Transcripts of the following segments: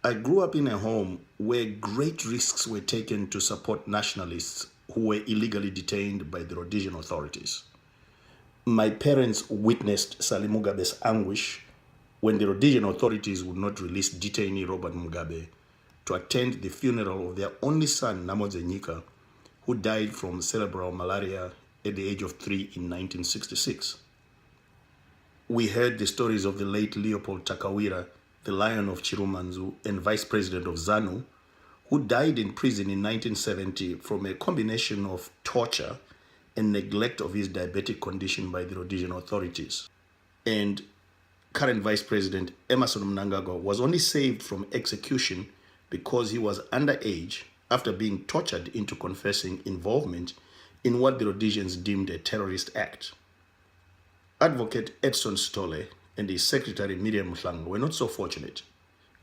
I grew up in a home where great risks were taken to support nationalists who were illegally detained by the Rhodesian authorities. My parents witnessed Salim Mugabe's anguish when the Rhodesian authorities would not release detainee Robert Mugabe to attend the funeral of their only son, Namodze Nyika, who died from cerebral malaria at the age of 3 in 1966. We heard the stories of the late Leopold Takawira, the Lion of Chirumanzu and Vice President of ZANU, who died in prison in 1970 from a combination of torture and neglect of his diabetic condition by the Rhodesian authorities. And current Vice President Emmerson Mnangagwa was only saved from execution because he was underage after being tortured into confessing involvement in what the Rhodesians deemed a terrorist act. Advocate Edson Stolle and his secretary Miriam Mhlanga were not so fortunate,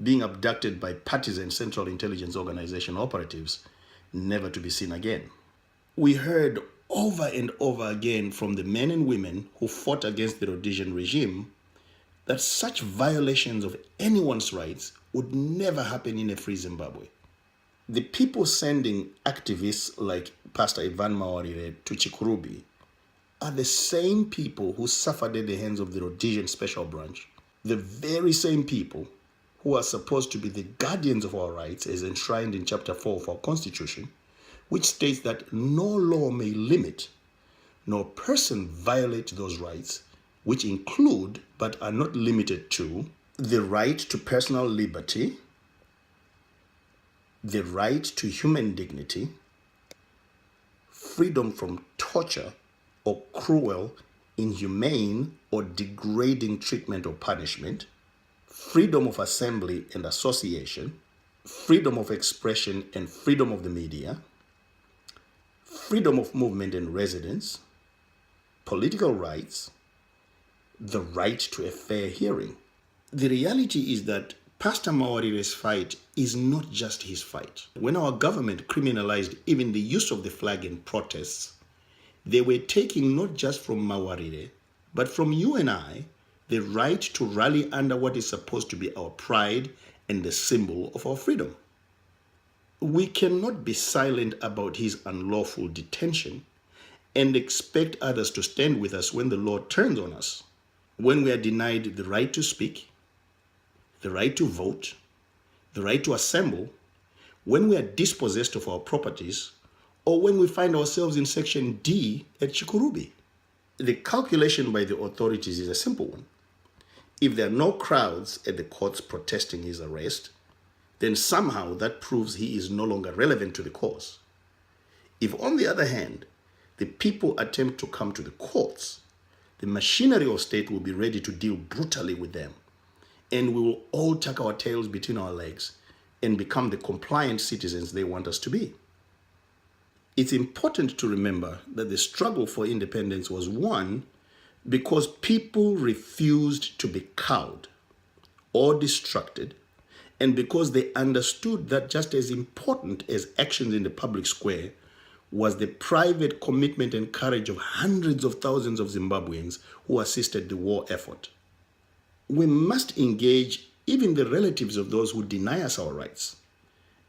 being abducted by partisan Central Intelligence Organization operatives, never to be seen again. We heard over and over again from the men and women who fought against the Rhodesian regime that such violations of anyone's rights would never happen in a free Zimbabwe. The people sending activists like Pastor Evan Mawarire to Chikurubi are the same people who suffered at the hands of the Rhodesian Special Branch, the very same people who are supposed to be the guardians of our rights as enshrined in Chapter 4 of our Constitution, which states that no law may limit nor person violate those rights, which include but are not limited to the right to personal liberty, the right to human dignity, freedom from torture or cruel, inhumane, or degrading treatment or punishment, freedom of assembly and association, freedom of expression and freedom of the media, freedom of movement and residence, political rights, the right to a fair hearing. The reality is that Pastor Mawarire's fight is not just his fight. When our government criminalized even the use of the flag in protests, they were taking not just from Mawarire, but from you and I, the right to rally under what is supposed to be our pride and the symbol of our freedom. We cannot be silent about his unlawful detention and expect others to stand with us when the law turns on us, when we are denied the right to speak, the right to vote, the right to assemble, when we are dispossessed of our properties, or when we find ourselves in Section D at Chikurubi. The calculation by the authorities is a simple one. If there are no crowds at the courts protesting his arrest, then somehow that proves he is no longer relevant to the cause. If, on the other hand, the people attempt to come to the courts, the machinery of state will be ready to deal brutally with them, and we will all tuck our tails between our legs and become the compliant citizens they want us to be. It's important to remember that the struggle for independence was won because people refused to be cowed or distracted, and because they understood that just as important as actions in the public square was the private commitment and courage of hundreds of thousands of Zimbabweans who assisted the war effort. We must engage even the relatives of those who deny us our rights,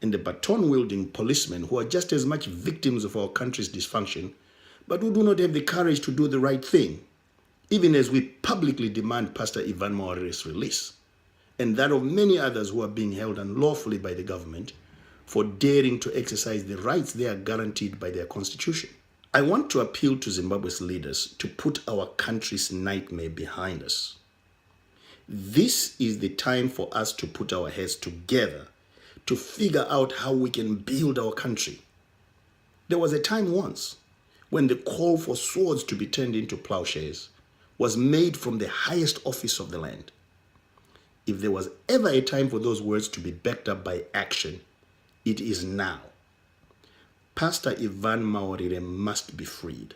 and the baton-wielding policemen who are just as much victims of our country's dysfunction, but who do not have the courage to do the right thing, even as we publicly demand Pastor Evan Mawarire's release, and that of many others who are being held unlawfully by the government for daring to exercise the rights they are guaranteed by their constitution. I want to appeal to Zimbabwe's leaders to put our country's nightmare behind us. This is the time for us to put our heads together to figure out how we can build our country. There was a time once when the call for swords to be turned into plowshares was made from the highest office of the land. If there was ever a time for those words to be backed up by action, it is now. Pastor Evan Mawarire must be freed.